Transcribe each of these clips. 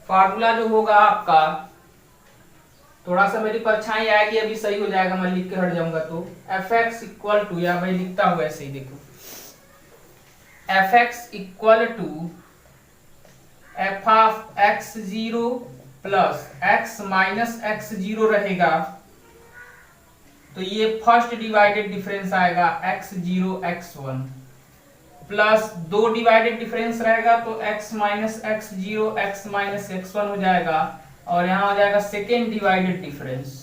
Formula जो होगा आपका, थोड़ा सा मेरी परछाई आएगी, अभी सही हो जाएगा, मैं लिख के हट जाऊंगा तो एफ एक्स इक्वल टू, या मैं लिखता हूँ ऐसे ही, देखो F x equal to F of x zero plus X minus X zero रहेगा, तो ये फर्स्ट डिवाइडेड डिफरेंस आएगा X zero x one, plus दो डिवाइडेड डिफरेंस रहेगा तो x minus X zero X minus X one हो जाएगा, और यहां हो जाएगा second divided difference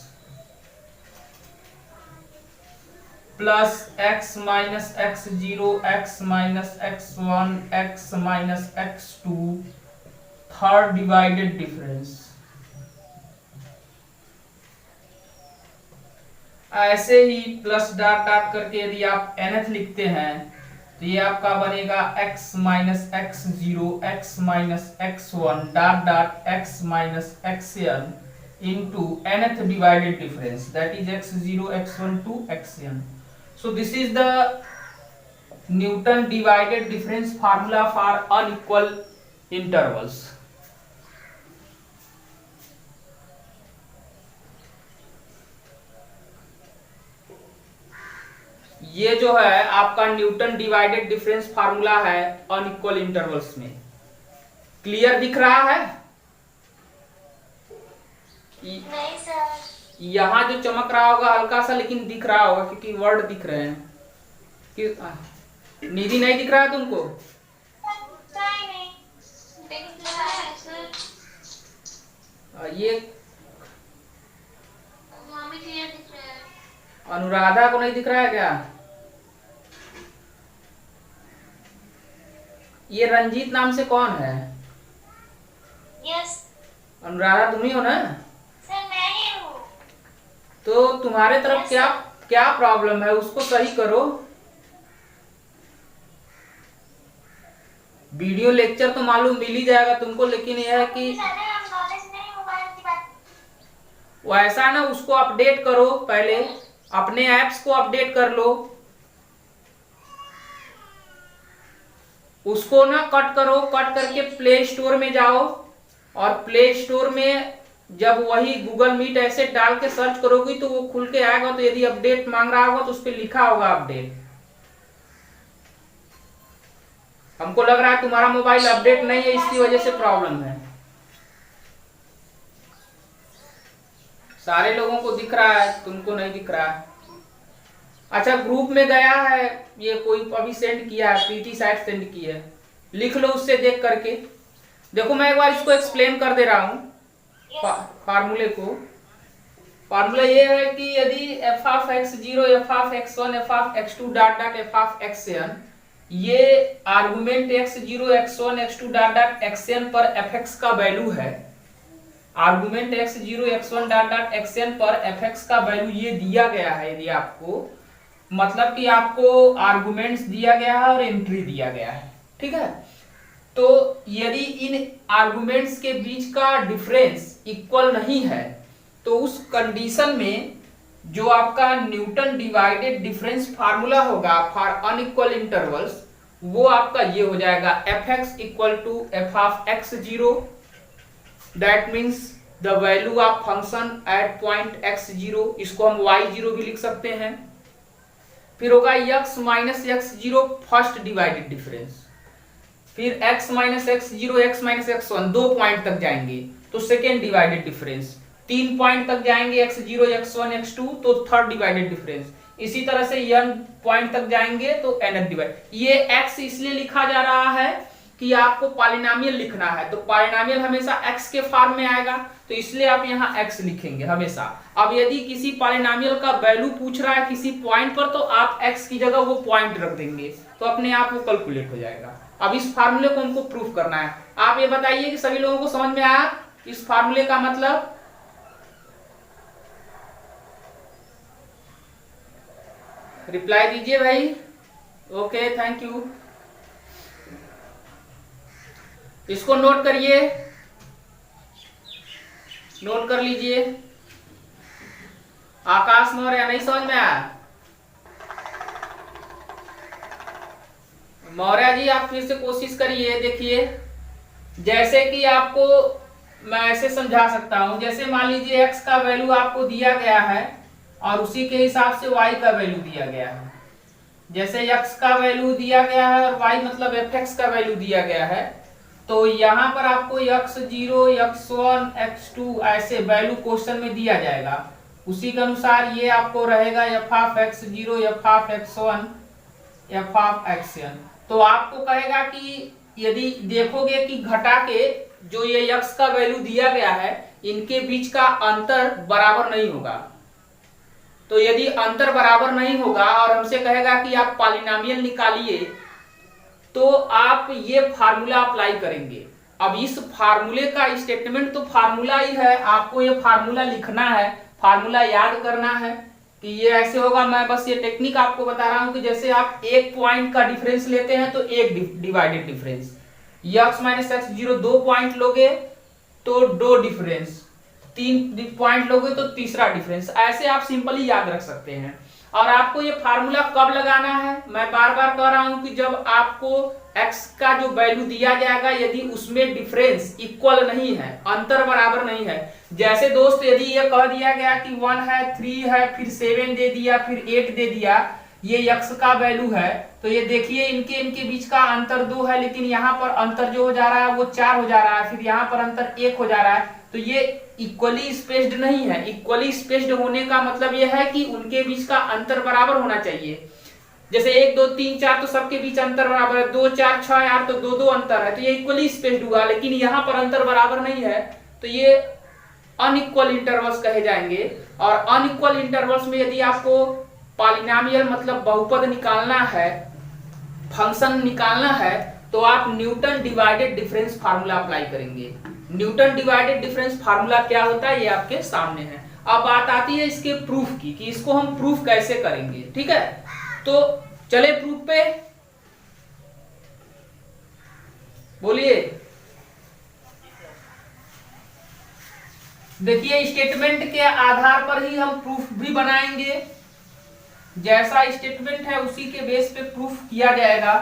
plus x minus X zero X minus X one X minus X two third divided difference. ऐसे ही प्लस डॉट डॉट करके यदि आप nth लिखते हैं तो ये आपका बनेगा x minus X zero X minus X one dot dot x minus X N into nth divided difference, that is x zero x one two xn। So this is the Newton divided difference formula for unequal intervals. ये जो है आपका Newton divided difference formula है unequal intervals में। Clear दिख रहा है? नहीं सर। यहां जो चमक रहा होगा हल्का सा, लेकिन दिख रहा होगा क्योंकि वर्ड दिख रहे हैं। कि निधि नहीं दिख रहा है तुमको? नहीं दिख रहा है सर। ये मम्मी क्लियर दिख रहा है। अनुराधा को नहीं दिख रहा है क्या? ये रंजीत नाम से कौन है? यस अनुराधा तुम ही हो ना? सर मैं ही हूँ। तो तुम्हारे तरफ Yes, क्या क्या प्रॉब्लम है, उसको सही करो। वीडियो लेक्चर तो मालूम मिल ही जाएगा तुमको, लेकिन यह है कि नॉलेज नहीं मोबाइल की बात। वो ऐसा है ना, उसको अपडेट करो, पहले अपने ऐप्स को अपडेट कर लो, उसको ना कट करो, कट करके प्ले स्टोर में जाओ, और प्ले स्टोर में जब वही गूगल मीट ऐसे डाल के सर्च करोगी तो वो खुल के आएगा, तो यदि अपडेट मांग रहा होगा तो उस पर लिखा होगा अपडेट। हमको लग रहा है तुम्हारा मोबाइल अपडेट नहीं है, इसकी वजह से प्रॉब्लम है। सारे लोगों को दिख रहा है, तुमको नहीं दिख रहा है। अच्छा, ग्रुप में गया है, ये कोई अभी सेंड किया है, प्रीति शायद सेंड की है, लिख लो उससे देख करके। देखो मैं एक बार इसको एक्सप्लेन कर दे रहा हूँ फार्मूले को। फार्मूला ये है कि यदि f of x zero f of x one f of x two dot dot f of x n, ये argument x zero x one x two dot dot x n पर एफ एक्स का value है, argument x zero x one dot dot x n पर f x का value ये दिया गया है। यदि आपको मतलब कि आपको आर्गुमेंट्स दिया गया है और एंट्री दिया गया है, ठीक है, तो यदि इन आर्गुमेंट्स के बीच का डिफरेंस इक्वल नहीं है तो उस कंडीशन में जो आपका न्यूटन डिवाइडेड डिफरेंस फार्मूला होगा फॉर अनइक्वल इंटरवल्स, वो आपका ये हो जाएगा एफ x equal to F of x zero, that means the value of function at point x zero, इसको हम वाई जीरो भी लिख सकते हैं। फिर होगा x minus X zero first divided difference, फिर x minus X zero X minus X one, 2 point तक जाएंगे तो सेकेंड डिवाइडेड डिफरेंस, 3 पॉइंट तक जाएंगे x zero x one x two तो थर्ड डिवाइडेड डिफरेंस, इसी तरह से n पॉइंट तक जाएंगे तो nth डिवाइड। ये x इसलिए लिखा जा रहा है कि आपको पॉलिनोमियल लिखना है, तो पॉलिनोमियल हमेशा x के फॉर्म में आएगा, तो इसलिए आप यहाँ x लिखेंगे हमेशा। अब यदि किसी पॉलिनोमियल का वैल्यू पूछ रहा है किसी पॉइंट पर, तो आप x की जगह वो पॉइंट रख देंगे, तो अपने आप वो कैलकुलेट हो जाएगा। अब इस फार्मूले को हमको प्रूफ करना है। आप ये बताइए कि सभी लोगों को समझ में आया इस फार्मूले का मतलब? रिप्लाई दीजिए भाई। Okay, thank you. इसको नोट करिए, नोट कर लीजिए। आकाश मौर्य नहीं समझ में आया? मौर्य जी आप फिर से कोशिश करिए। देखिए जैसे कि आपको मैं ऐसे समझा सकता हूं, जैसे मान लीजिए x का वैल्यू आपको दिया गया है और उसी के हिसाब से y का वैल्यू दिया गया है। जैसे x का वैल्यू दिया गया है और y मतलब fx का वैल्यू दिया गया है, तो यहाँ पर आपको x0, x1, x2 ऐसे वैल्यू क्वेश्चन में दिया जाएगा। उसी के अनुसार ये आपको रहेगा f(x0), f(x1), f(xn). तो आपको कहेगा कि यदि देखोगे कि घटा के जो ये x का वैल्यू दिया गया है इनके बीच का अंतर बराबर नहीं होगा। तो यदि अंतर बराबर नहीं होगा और हमसे कहेगा कि आप पॉलिनोमियल निकालिए, तो आप ये फार्मूला अप्लाई करेंगे। अब इस फार्मूले का स्टेटमेंट तो फार्मूला ही है, आपको ये फार्मूला लिखना है, फार्मूला याद करना है कि ये ऐसे होगा। मैं बस ये टेक्निक आपको बता रहा हूं कि जैसे आप एक पॉइंट का डिफरेंस लेते हैं तो एक divided difference, x minus x0 2 point लोगे तो 2 डिफरेंस, 3 पॉइंट लोगे तो तीसरा डिफरेंस, ऐसे आप सिंपली याद रख सकते हैं। और आपको ये फार्मूला कब लगाना है, मैं बार बार कह रहा हूं कि जब आपको x का जो वैल्यू दिया जाएगा यदि उसमें डिफरेंस इक्वल नहीं है, अंतर बराबर नहीं है। जैसे दोस्त यदि ये कह दिया गया कि 1 है, 3 है, फिर 7 दे दिया, फिर 8 दे दिया, ये x का वैल्यू है, तो ये देखिए इनके बीच का अंतर 2 है, लेकिन यहाँ पर अंतर जो हो जा रहा है वो 4 हो जा रहा है, फिर यहाँ पर अंतर 1 हो जा रहा है, तो ये इक्वली स्पेस्ड नहीं है। इक्वली स्पेस्ड होने का मतलब ये है कि उनके बीच का अंतर बराबर होना चाहिए। जैसे 1 2 3 4 तो सबके बीच अंतर बराबर है, 2 4 6 8 तो 2 2 अंतर है, तो ये इक्वली स्पेस्ड हुआ। लेकिन यहाँ पर अंतर बराबर नहीं है, तो ये अनइक्वल इंटरवल्स कहे जाएंगे। और अनइक्वल इंटरवल्स में यदि आपको पॉलिनोमियल मतलब बहुपद निकालना है, फंक्शन निकालना है, तो आप Newton divided difference formula apply करेंगे। न्यूटन डिवाइडेड डिफरेंस फार्मूला क्या होता है ये आपके सामने है। अब बात आती है इसके प्रूफ की कि इसको हम प्रूफ कैसे करेंगे। ठीक है, तो चले प्रूफ पे, बोलिए। देखिए स्टेटमेंट के आधार पर ही हम प्रूफ भी बनाएंगे, जैसा स्टेटमेंट है उसी के बेस पे प्रूफ किया जाएगा।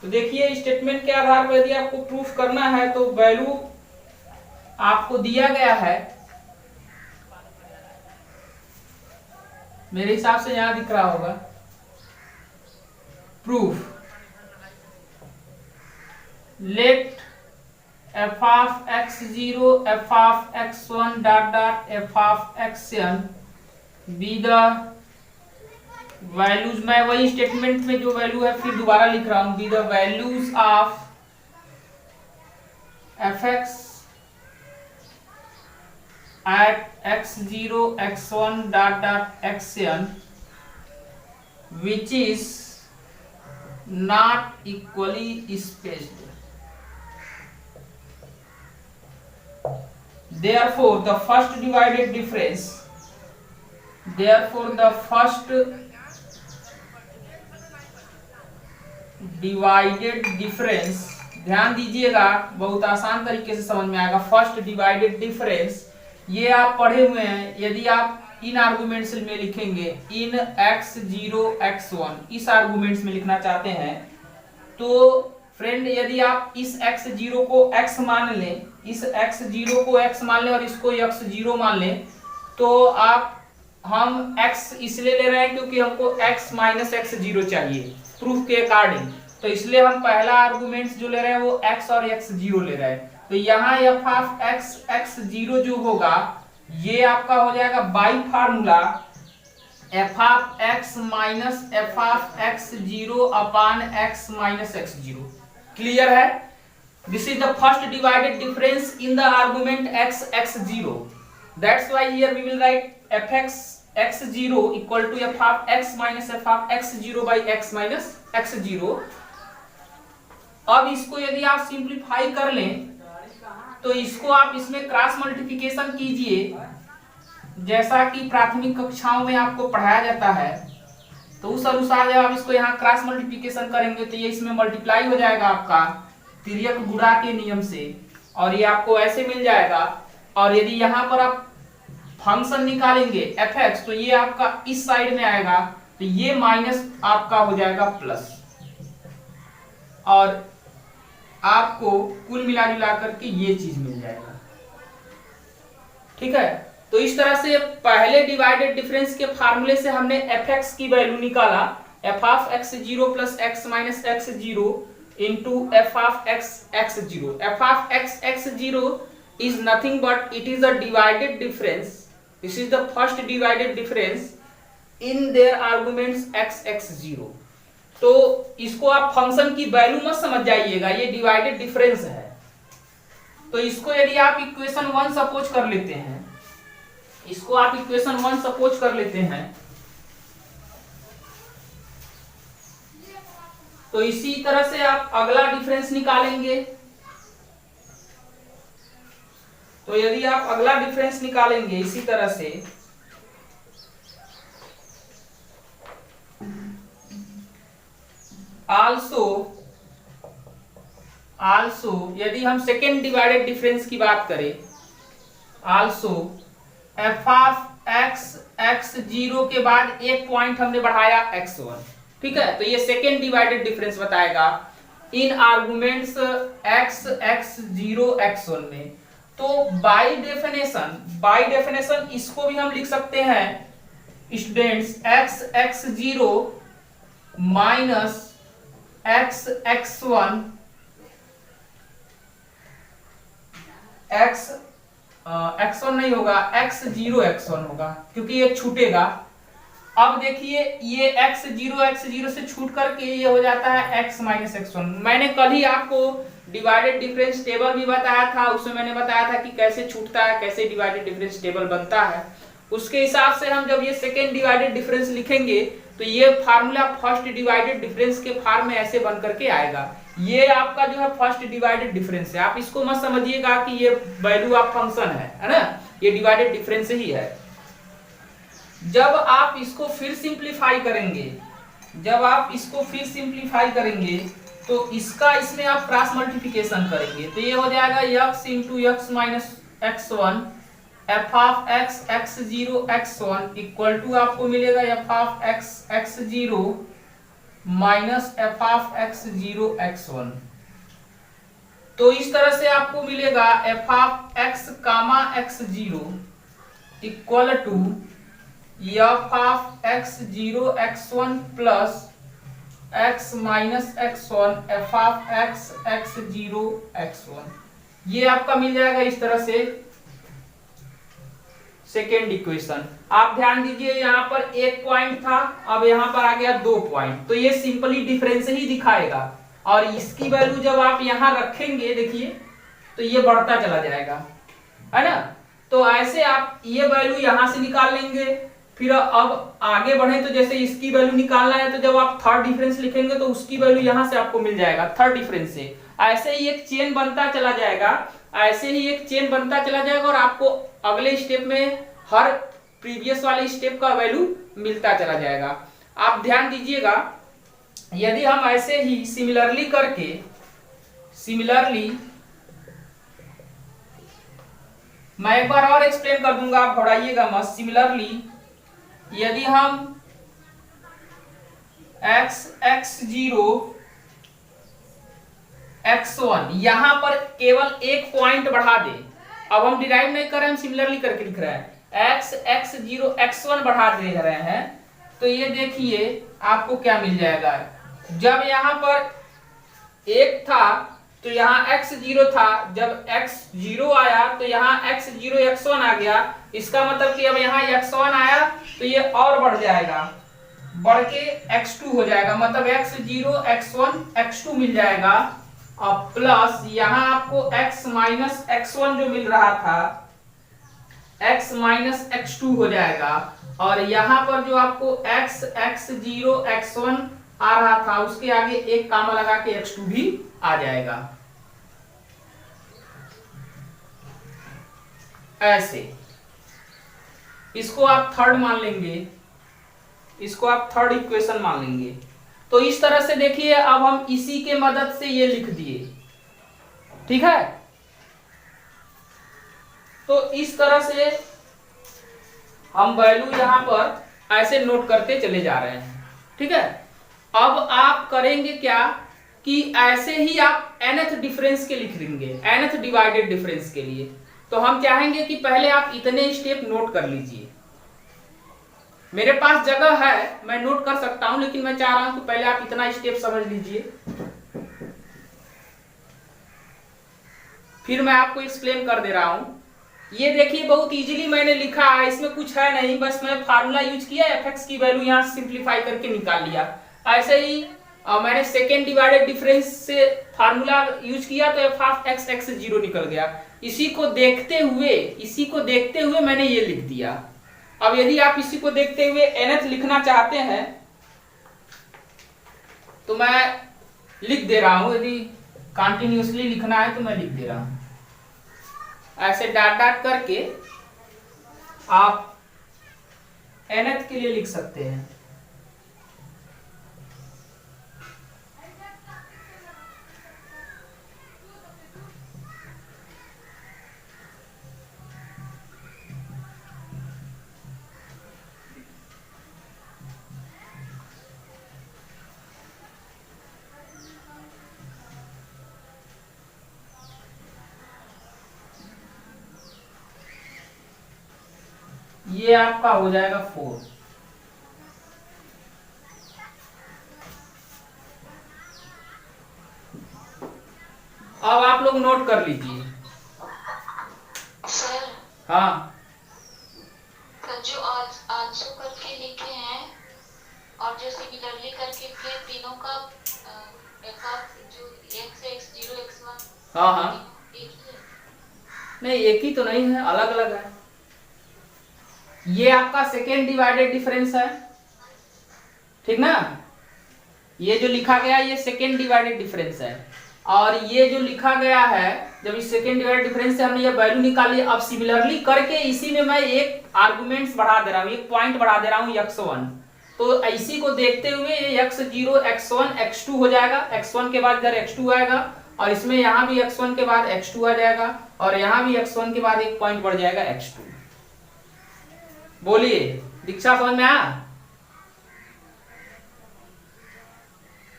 तो देखिए स्टेटमेंट के आधार पर यदि आपको प्रूफ करना है तो वैल्यू आपको दिया गया है, मेरे हिसाब से यहां दिख रहा होगा proof, let f of x0 f of x1 dot dot f of xn be the values. मैं वही स्टेटमेंट में जो वैल्यू है फिर दोबारा लिख रहा हूं, be the values of fx at x0 x1 dot dot xn which is not equally spaced. Therefore the first divided difference, ध्यान दीजिएगा, बहुत आसान तरीके से समझ में आएगा। फर्स्ट डिवाइडेड डिफरेंस ये आप पढ़े हुए हैं, यदि आप इन आर्गुमेंट्स में लिखेंगे, इन x0 x1 इस आर्गुमेंट्स में लिखना चाहते हैं, तो फ्रेंड यदि आप इस x0 को x मान लें, इस x0 को x मान लें और इसको x0 मान लें, तो हम x इसलिए ले रहे हैं क्योंकि हमको x माइनस x0 चाहिए प्रूफ के अकॉर्डिंग, तो इसलिए हम पहला आर्गुमेंट्स जो ले रहे हैं वो x और x0 ले रहे हैं। तो यहाँ f ऑफ x x0 जो होगा ये आपका हो जाएगा by formula f of x minus f of x0 upon x minus x0। Clear है? This is the first divided difference in the argument x x0। That's why here we will write fx x0 equal to f of x minus f of x0 by x minus x0। अब इसको यदि आप simplify कर लें तो इसको आप इसमें क्रॉस मल्टीप्लिकेशन कीजिए, जैसा कि प्राथमिक कक्षाओं में आपको पढ़ाया जाता है। तो उस अनुसार जब आप इसको यहाँ क्रॉस मल्टीप्लिकेशन करेंगे तो ये इसमें मल्टीप्लाई हो जाएगा आपका तिर्यक गुणा के नियम से, और ये आपको ऐसे मिल जाएगा। और यदि यहाँ पर आप फंक्शन निकालेंगे fx, तो ये आपका इस साइड में आएगा, तो ये माइनस आपका हो जाएगा प्लस, और आपको कुल मिला जुला करके ये चीज मिल जाएगा। ठीक है, तो इस तरह से पहले डिवाइडेड डिफरेंस के फार्मूले से हमने एफ एक्स की वैल्यू निकाला, F of x zero plus X minus X zero into F of x x zero. F of x x zero is nothing but it is a divided difference, this is the first divided difference in their arguments x x zero. तो इसको आप function की value मत समझ जाइएगा, ये divided difference है। तो इसको यदि आप इक्वेशन 1 सपोज कर लेते हैं, इसको आप इक्वेशन 1 सपोज कर लेते हैं, तो इसी तरह से आप अगला डिफरेंस निकालेंगे। तो यदि आप अगला डिफरेंस निकालेंगे इसी तरह से, आल्सो यदि हम सेकेंड डिवाइडेड डिफरेंस की बात करें, also F of x x zero के बाद एक पॉइंट हमने बढ़ाया x1। ठीक है, तो ये सेकेंड डिवाइडेड डिफरेंस बताएगा in arguments x x zero x1 में। तो बाय डेफिनेशन इसको भी हम लिख सकते हैं students, x x zero minus x x1 x1 नहीं होगा, x0 x1 होगा क्योंकि ये छूटेगा। अब देखिए ये x0 से छूट करके ये हो जाता है x माइनस x1। मैंने कल ही आपको डिवाइडेड डिफरेंस टेबल भी बताया था, उसमें मैंने बताया था कि कैसे छूटता है, कैसे डिवाइडेड डिफरेंस टेबल बनता है। उसके हिसाब से हम जब ये सेकेंड डिवाइडेड डिफरेंस लिखेंगे तो ये फार्मूला फर्स्ट डिवाइडेड डिफरेंस के फॉर्म में ऐसे बन करके आएगा। ये आपका जो है फर्स्ट डिवाइडेड डिफरेंस है, आप इसको मत समझिएगा कि ये वैल्यू ऑफ फंक्शन है ना, ये डिवाइडेड डिफरेंस ही है। जब आप इसको फिर सिंप्लीफाई करेंगे, तो इसका इसमें आप क्रॉस मल्टीप्लिकेशन करेंगे, तो ये हो जाएगा x into x minus x1 f of x x zero x1 equal to आपको मिलेगा f of x x zero minus f of x zero x1। तो इस तरह से आपको मिलेगा f of x comma x zero equal to F of x zero x1 plus x minus x1 f of x x zero x1। ये आपका मिल जाएगा इस तरह से सेकेंड इक्वेशन। आप ध्यान दीजिए यहाँ पर एक पॉइंट था, अब यहाँ पर आ गया 2 पॉइंट, तो ये सिंपली डिफरेंस ही दिखाएगा। और इसकी वैल्यू जब आप यहाँ रखेंगे देखिए तो ये बढ़ता चला जाएगा, है ना। तो ऐसे आप ये वैल्यू यहाँ से निकाल लेंगे, फिर अब आगे बढ़े तो जैसे इसकी वैल्यू निकालना है तो जब आप थर्ड डिफरेंस लिखेंगे तो उसकी वैल्यू यहाँ से आपको मिल जाएगा थर्ड डिफरेंस से। ऐसे ही एक चेन बनता चला जाएगा, और आपको अगले स्टेप में हर प्रीवियस वाले स्टेप का वैल्यू मिलता चला जाएगा। आप ध्यान दीजिएगा, यदि हम ऐसे ही सिमिलरली मैं एक बार और एक्सप्लेन कर दूंगा, आप घबराइएगा मत। सिमिलरली यदि हम x x0 x1 यहां पर केवल एक पॉइंट बढ़ा दे, अब हम डिराइव नहीं कर रहे हैं, हम सिमिलरली करके लिख रहे हैं, x x0 x1 बढ़ा दे रहे हैं, तो ये देखिए आपको क्या मिल जाएगा। जब यहां पर एक था तो यहाँ x0 था, जब x0 आया तो यहाँ x0 x1 आ गया। इसका मतलब कि अब यहाँ x1 आया तो ये और बढ़ जाएगा, बढ़ के x2 हो जाएगा, मतलब x0 x1 x2 मिल जाएगा। और प्लस यहाँ आपको x माइनस x1 जो मिल रहा था x माइनस x2 हो जाएगा, और यहाँ पर जो आपको x x0 x1 आ रहा था उसके आगे एक कामा लगा के x2 भी आ जाएगा। ऐसे इसको आप थर्ड मान लेंगे, इसको आप थर्ड इक्वेशन मान लेंगे। तो इस तरह से देखिए, अब हम इसी के मदद से ये लिख दिए, ठीक है। तो इस तरह से हम वैल्यू यहां पर ऐसे नोट करते चले जा रहे हैं, ठीक है। अब आप करेंगे क्या कि ऐसे ही आप nth डिफरेंस के लिख देंगे, nth डिवाइडेड डिफरेंस के लिए। तो हम चाहेंगे कि पहले आप इतने स्टेप नोट कर लीजिए। मेरे पास जगह है, मैं नोट कर सकता हूं, लेकिन मैं चाह रहा हूं कि पहले आप इतना स्टेप समझ लीजिए, फिर मैं आपको एक्सप्लेन कर दे रहा हूं। ये देखिए बहुत इजीली मैंने लिखा है, इसमें कुछ है नहीं, बस मैं फार्मूला यूज किया, एफ की वैल्यू यहां सिंप्लीफाई करके निकाल लिया। ऐसे ही मैंने सेकेंड डिवाइडेड डिफरेंस से फार्मूला यूज किया तो एफ ऑफ एक्स एक्स 0 निकल गया। इसी को देखते हुए मैंने ये लिख दिया। अब यदि आप इसी को देखते हुए nth लिखना चाहते हैं तो मैं लिख दे रहा हूं, यदि कंटिन्यूअसली लिखना है तो मैं लिख दे रहा हूं, ऐसे डाट डाट करके आप nth के लिए लिख सकते हैं। ये आपका हो जाएगा 4। अब आप लोग नोट कर लीजिए। सर हाँ जो आंसर करके लिखे हैं और जो सिमिलरली करके लिखे, तीनों का एफ जो x x0 x1 हाँ हाँ, एक ही है। नहीं एक ही तो नहीं है, अलग अलग है। ये आपका सेकेंड डिवाइडेड डिफरेंस है, ठीक ना। ये जो लिखा गया ये सेकेंड डिवाइडेड डिफरेंस है, और ये जो लिखा गया है, जब इस सेकेंड डिवाइडेड डिफरेंस से हमने ये वैल्यू निकाली, अब सिमिलरली करके इसी में मैं एक आर्गुमेंट्स बढ़ा दे रहा हूँ, एक पॉइंट बढ़ा दे रहा हूँ x1। तो इसी को देखते हुए ये x0 x1 x2 हो जाएगा, x1 के बाद इधर x2 आएगा, और इसमें यहाँ भी x1 के बाद x2 आ जाएगा, और यहाँ भी x1 के बाद एक पॉइंट बढ़ जाएगा x2। बोलिए दीक्षा, समझ में आया?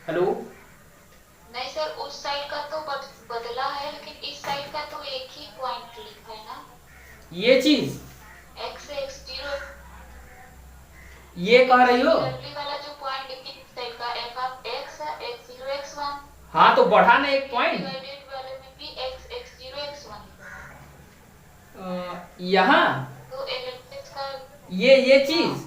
हेलो? नहीं सर, उस साइड का तो बदला है, लेकिन इस साइड का तो एक ही पॉइंट लिखा है ना। ये चीज x x0 ये कह रही हो? वाला जो पॉइंट इस साइड का f ऑफ x है x0 x1। हाँ तो बढ़ा ना एक पॉइंट डिवाइडेड वाले में भी x x0 x1 यहाँ तो एलिमेंट्स का ये चीज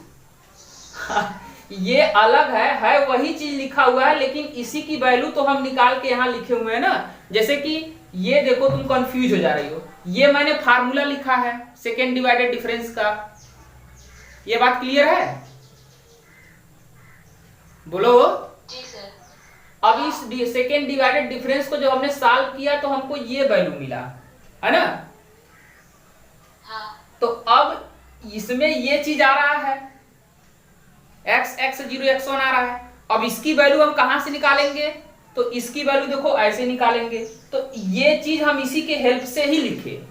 ये अलग है वही चीज लिखा हुआ है, लेकिन इसी की वैल्यू तो हम निकाल के यहाँ लिखे हुए हैं ना। जैसे कि ये देखो, तुम कंफ्यूज हो जा रही हो, ये मैंने फार्मूला लिखा है सेकेंड डिवाइडेड डिफरेंस का। ये बात क्लियर है? बोलो। जी सर। अब इस सेकेंड डिवाइडेड डिफरेंस को जब हमने सॉल्व किया तो हमको ये वैल्यू मिला, है ना। हाँ। तो अब इसमें ये चीज आ रहा है, x x0 x1 आ रहा है। अब इसकी वैल्यू हम कहां से निकालेंगे? तो इसकी वैल्यू देखो ऐसे निकालेंगे। तो ये चीज हम इसी के हेल्प से ही लिखे।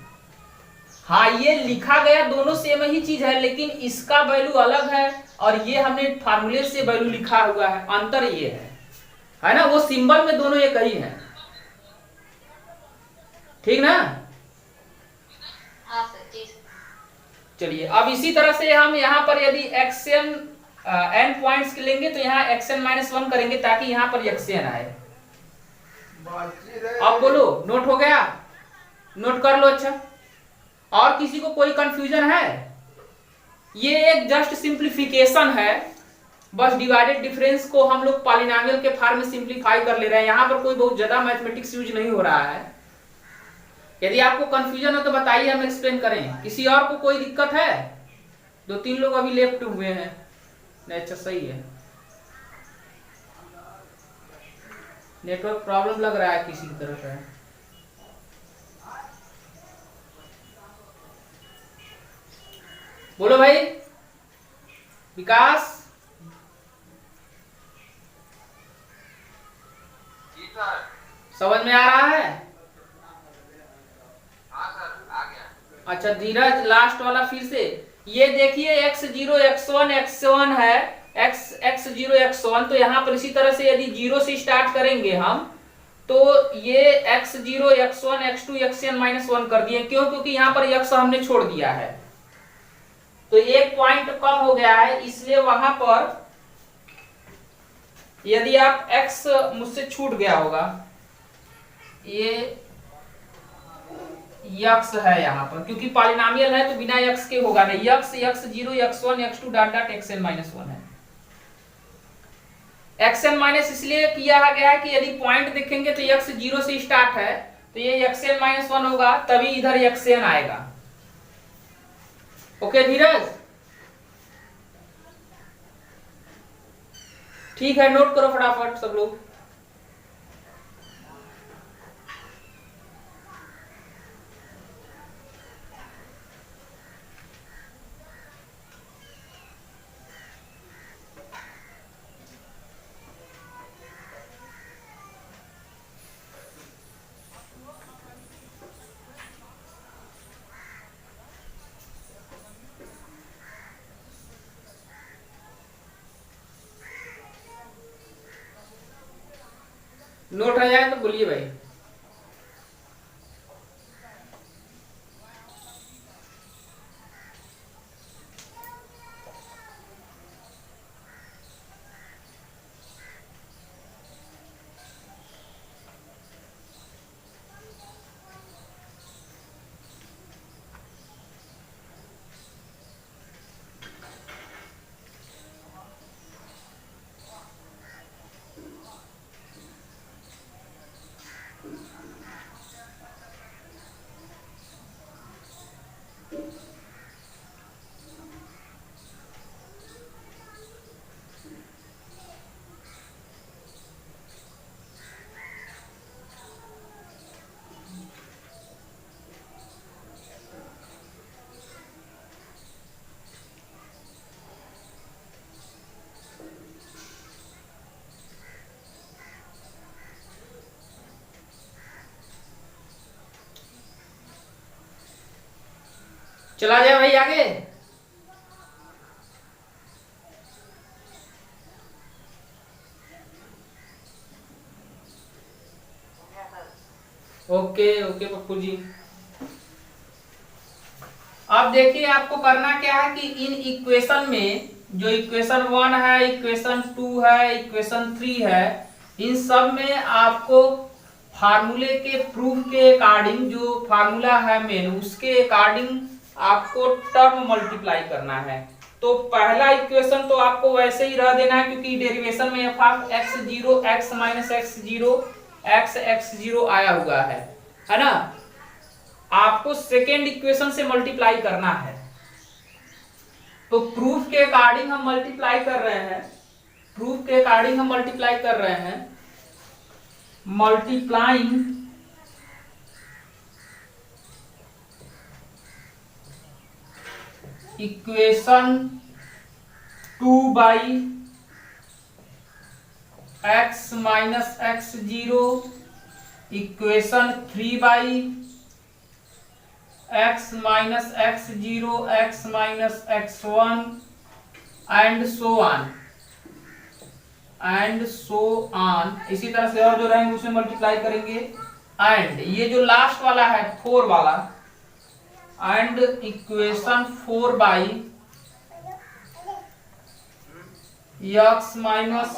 हाँ ये लिखा गया दोनों सेम ही चीज है, लेकिन इसका वैल्यू अलग है और ये हमने फार्मूले से वैल्यू लिखा हुआ है, अंतर ये है ना। वो सिंबल में दोनों एक ही है, ठीक ना। हाँ सर, जी सर। चलिए अब इसी तरह से हम यहाँ पर यदि xn n पॉइंट्स लेंगे तो यहाँ xn -1 करेंगे ताकि यहाँ पर xn आए। अब बोलो, नोट हो गया? नोट कर लो। अच्छा, और किसी को कोई कंफ्यूजन है? ये एक जस्ट सिंप्लीफिकेशन है, बस डिवाइडेड डिफरेंस को हम लोग पॉलिनोमियल के फॉर्म में सिंप्लीफाई कर ले रहे हैं। यहाँ पर कोई बहुत ज्यादा मैथमेटिक्स यूज नहीं हो रहा है। यदि आपको कंफ्यूजन हो तो बताइए, हम एक्सप्लेन करें। किसी और को कोई दिक्कत है? 2-3 लोग अभी लेफ्ट हुए हैं। अच्छा सही है, नेटवर्क प्रॉब्लम लग रहा है किसी की तरफ है। बोलो भाई विकास। समझ में आ रहा है? अच्छा धीरज, लास्ट वाला फिर से। ये देखिए x0 x1 x1 है, x x0 x1। तो यहाँ पर इसी तरह से यदि 0 से स्टार्ट करेंगे हम तो ये x0 x1 x2 xn-1 कर दिए। क्यों? क्योंकि यहाँ पर x हमने छोड़ दिया है, तो एक पॉइंट कम हो गया है, इसलिए वहां पर यदि आप x मुझसे छूट गया होगा, ये x है यहाँ पर, क्योंकि पॉलिनोमियल है तो बिना x के होगा नहीं। x x0 x1 x2 dot dot xn-1 है। xn- इसलिए किया गया है कि यदि पॉइंट देखेंगे तो x 0 से स्टार्ट है, तो ये xn-1 होगा, तभी इधर xn आएगा। ओके धीरज, ठीक है, नोट करो फटाफट सब लोग। नोट आ जाए तो बोलिए भाई। चला जाए भाई आगे। ओके ओके पप्पू जी, अब देखिए आपको करना क्या है कि इन इक्वेशन में जो इक्वेशन 1 है, इक्वेशन 2 है, इक्वेशन 3 है, इन सब में आपको फार्मूले के प्रूफ के अकॉर्डिंग, जो फार्मूला है मेन, उसके अकॉर्डिंग आपको टर्म मल्टीप्लाई करना है। तो पहला इक्वेशन तो आपको वैसे ही रह देना है, क्योंकि डेरिवेशन में f of x0 x minus x0 x x0 आया हुआ है ना। आपको सेकेंड इक्वेशन से मल्टीप्लाई करना है, तो प्रूफ के अकॉर्डिंग हम मल्टीप्लाई कर रहे हैं, प्रूफ के अकॉर्डिंग हम मल्टीप्लाई कर रहे हैं। Multiplying equation 2 by x minus x0, equation 3 by x minus x0 x minus x1 and so on इसी तरह से और जो रहेंगे उसमें मल्टीप्लाई करेंगे। एंड ये जो लास्ट वाला है 4 वाला, and equation 4 by x minus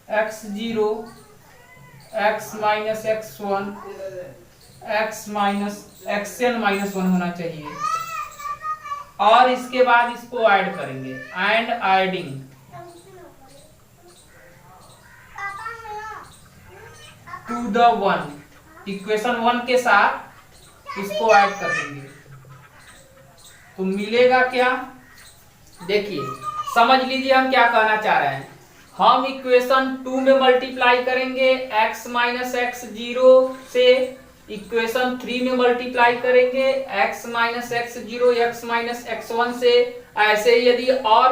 x0 x minus x1 x minus xn-1 होना चाहिए, और इसके बाद इसको ऐड करेंगे। And adding to the 1, equation 1 के साथ इसको ऐड कर देंगे, तो मिलेगा क्या? देखिए समझ लीजिए हम क्या कहना चाह रहे हैं। हम इक्वेशन 2 में मल्टीप्लाई करेंगे x माइनस x0 से, इक्वेशन 3 में मल्टीप्लाई करेंगे x minus x0 x minus x1 से। ऐसे ही यदि और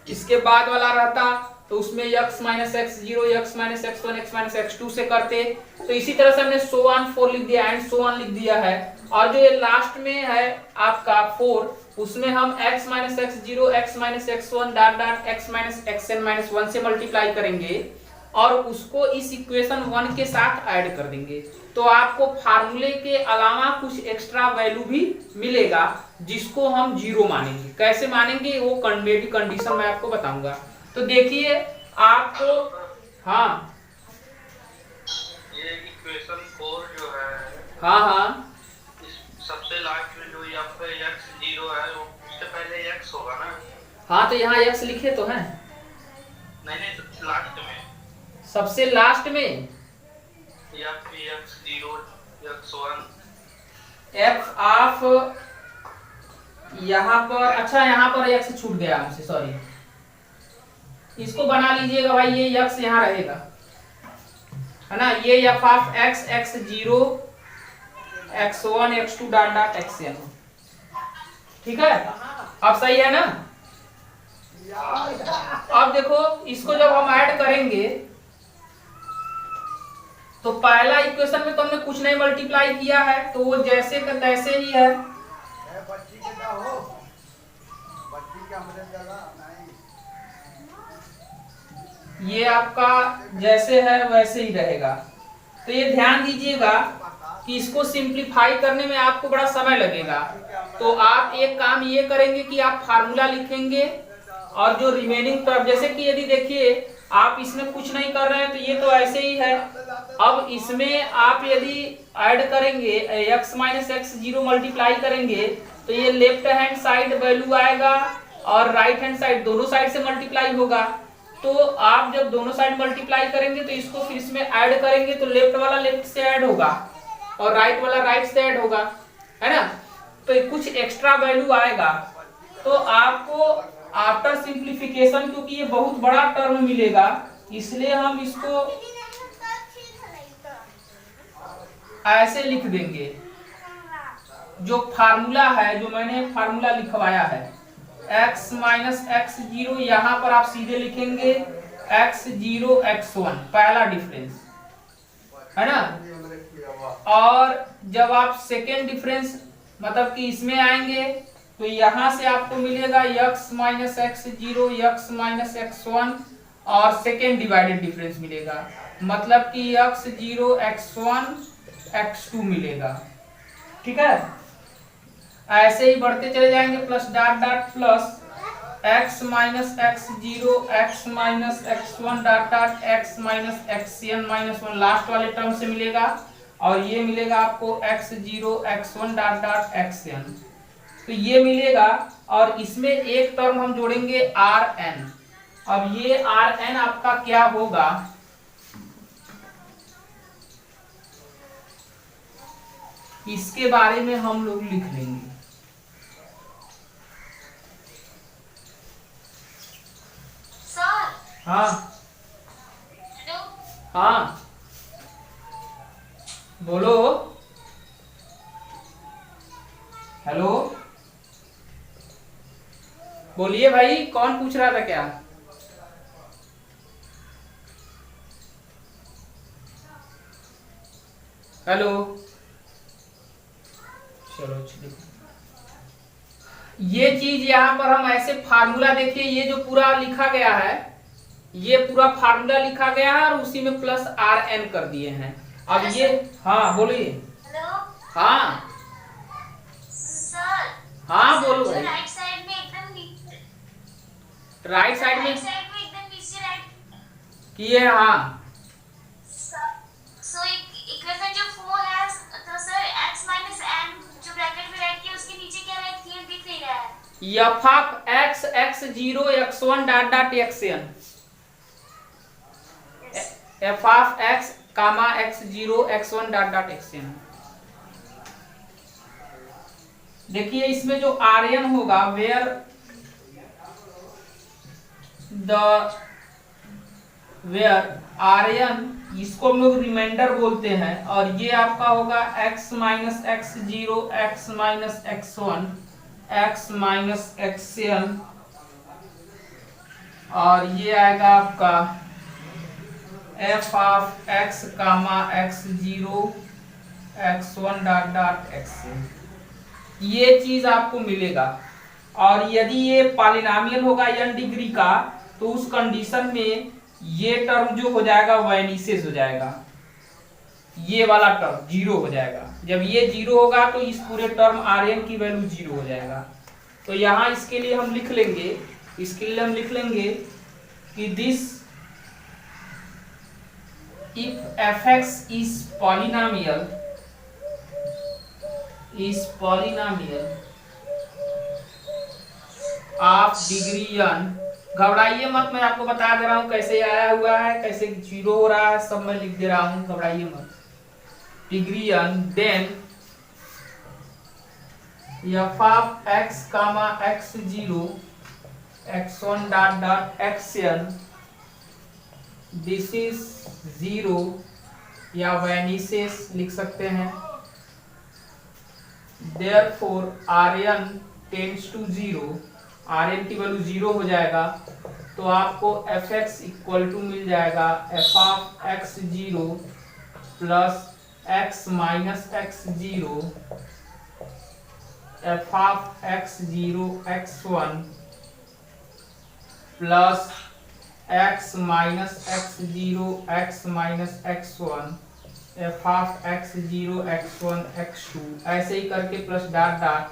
इसके बाद वाला रहता तो उसमें x minus x0 x minus x1 x minus x2 से करते। तो इसी तरह से हमने सो ऑन 4 लिख दिया, एंड सो ऑन लिख दिया है। और जो ये लास्ट में है आपका 4, उसमें हम x minus x0 x minus x1 dot dot x minus xn-1 से मल्टीप्लाई करेंगे, और उसको इस इक्वेशन 1 के साथ ऐड कर देंगे, तो आपको फार्मूले के अलावा कुछ एक्स्ट्रा वैल्यू भी मिलेगा जिसको हम जीरो मानेंगे। कैसे मानेंगे वो मेरी कंडीशन मैं आपको बताऊंगा। तो देखिए आपको, हाँ ये इक्वेशन 4 जो है, हाँ हाँ इस सबसे लास्ट में जो यहाँ पे x 0 है वो उससे पहले x होगा ना? हाँ, तो यहाँ x लिखे तो हैं। नहीं, तो लास्ट में, सबसे लास्ट में या फिर x 0 x 1 f ऑफ, यहाँ पर अच्छा यहाँ पर x छूट गया हमसे, सॉरी, इसको बना लीजिएगा भाई, ये x यहाँ रहेगा, है ना। ये f of x x0 x1 x2 dot dot xn, ठीक है, अब सही है ना। अब देखो इसको जब हम ऐड करेंगे तो पहला इक्वेशन में तो हमने कुछ नहीं मल्टीप्लाई किया है, तो वो जैसे का तैसे ही है। ये आपका जैसे है वैसे ही रहेगा। तो ये ध्यान दीजिएगा कि इसको सिंप्लीफाई करने में आपको बड़ा समय लगेगा, तो आप एक काम ये करेंगे कि आप फार्मूला लिखेंगे और जो रिमेनिंग टर्म, जैसे कि यदि देखिए आप इसमें कुछ नहीं कर रहे हैं तो ये तो ऐसे ही है। अब इसमें आप यदि ऐड करेंगे x माइनस x0 मल्टीप्लाई करेंगे तो ये लेफ्ट हैंड साइड वैल्यू आएगा और राइट हैंड साइड, दोनों साइड से मल्टीप्लाई होगा। तो आप जब दोनों साइड मल्टीप्लाई करेंगे तो इसको फिर इसमें ऐड करेंगे तो लेफ्ट वाला लेफ्ट से ऐड होगा और राइट वाला राइट से ऐड होगा, है ना। तो कुछ एक्स्ट्रा वैल्यू आएगा, तो आपको आफ्टर सिंप्लीफिकेशन, क्योंकि ये बहुत बड़ा टर्म मिलेगा इसलिए हम इसको ऐसे लिख देंगे। जो फार्मूला है, जो मैंने फार्मूला लिखवाया है x माइनस x0, यहां पर आप सीधे लिखेंगे x0 x1, पहला डिफरेंस, है ना। और जब आप सेकेंड डिफरेंस मतलब कि इसमें आएंगे तो यहां से आपको मिलेगा x minus x0 x minus x1 और सेकेंड डिवाइडेड डिफरेंस मिलेगा, मतलब कि x0 x1 x2 मिलेगा, ठीक है। ऐसे ही बढ़ते चले जाएंगे, plus dot dot plus x minus x0 x minus x1 dot dot x minus xn minus 1 last वाले टर्म से मिलेगा, और ये मिलेगा आपको x0 x1 dot dot xn, तो ये मिलेगा। और इसमें एक टर्म हम जोड़ेंगे rn। अब ये rn आपका क्या होगा, इसके बारे में हम लोग लिख लेंगे। सर, हाँ हेलो, हाँ बोलो, हेलो बोलिए भाई, कौन पूछ रहा था क्या? हेलो, चलो ये चीज यहाँ पर हम ऐसे फार्मूला, देखिए ये जो पूरा लिखा गया है, ये पूरा फार्मूला लिखा गया है और उसी में प्लस rn कर दिए हैं। अब ये, हाँ बोलिए। हेलो, हाँ सर, हाँ बोलो भाई। राइट साइड में एकदम नीचे, राइट साइड में एकदम नीचे राइट किए, हाँ। सो इक्वेशन जो 4 है, तो सर x माइनस n जो ब्रैकेट में राइट किया उसके नीचे क्या है, क्लियर दिख नहीं रहा है। f of x x0 x1 dot dot xn, f of x comma x0 x1 dot dot xn। देखिए इसमें जो rn होगा, वेयर rn, इसको हम लोग रिमाइंडर बोलते हैं, और ये आपका होगा x minus x0 x minus x1 x minus xn, और ये आएगा आपका f of x comma x0 x1 dot dot xn। ये चीज आपको मिलेगा। और यदि ये पॉलिनोमियल होगा n डिग्री का, तो उस कंडीशन में ये टर्म जो हो जाएगा वैनिसेस हो जाएगा, ये वाला टर्म जीरो हो जाएगा। जब ये जीरो होगा तो इस पूरे टर्म Rn की वैल्यू जीरो हो जाएगा। तो यहाँ इसके लिए हम लिख लेंगे कि this if fx is polynomial of degree n, घबराइए मत, मैं आपको बता दे रहा हूं कैसे आया हुआ है, कैसे जीरो हो रहा है, सब मैं लिख दे रहा हूं, घबराइए मत। Degree n, then f of x comma x0 x1 dot dot xn, this is zero या वैनिसेस लिख सकते हैं। Therefore Rn tends to zero, Rn की वैल्यू जीरो हो जाएगा तो आपको fx इक्वल टू मिल जाएगा f of x0 plus x minus x0 f of x0 x1 plus x minus x0 x minus x1 f of x0 x1 x2, ऐसे ही करके plus dot dot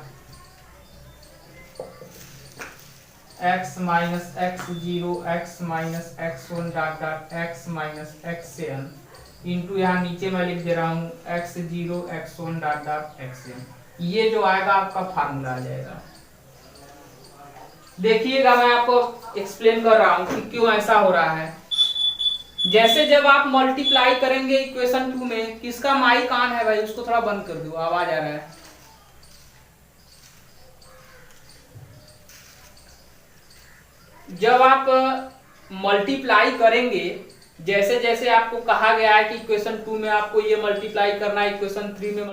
x minus x0 x minus x1 dot dot x minus xn into यहाँ नीचे मैं लिख दे रहा हूँ x0 x1 dot dot xn। ये जो आएगा आपका फार्मूला आ जाएगा। देखिएगा मैं आपको एक्सप्लेन कर रहा हूँ कि क्यों ऐसा हो रहा है। जैसे जब आप मल्टीप्लाई करेंगे इक्वेशन 2 में, किसका माइक ऑन है भाई, उसको थोड़ा बंद कर दो, आवाज आ रहा है। जब आप मल्टीप्लाई करेंगे, जैसे जैसे आपको कहा गया है कि इक्वेशन 2 में आपको ये मल्टीप्लाई करना है, इक्वेशन 3 में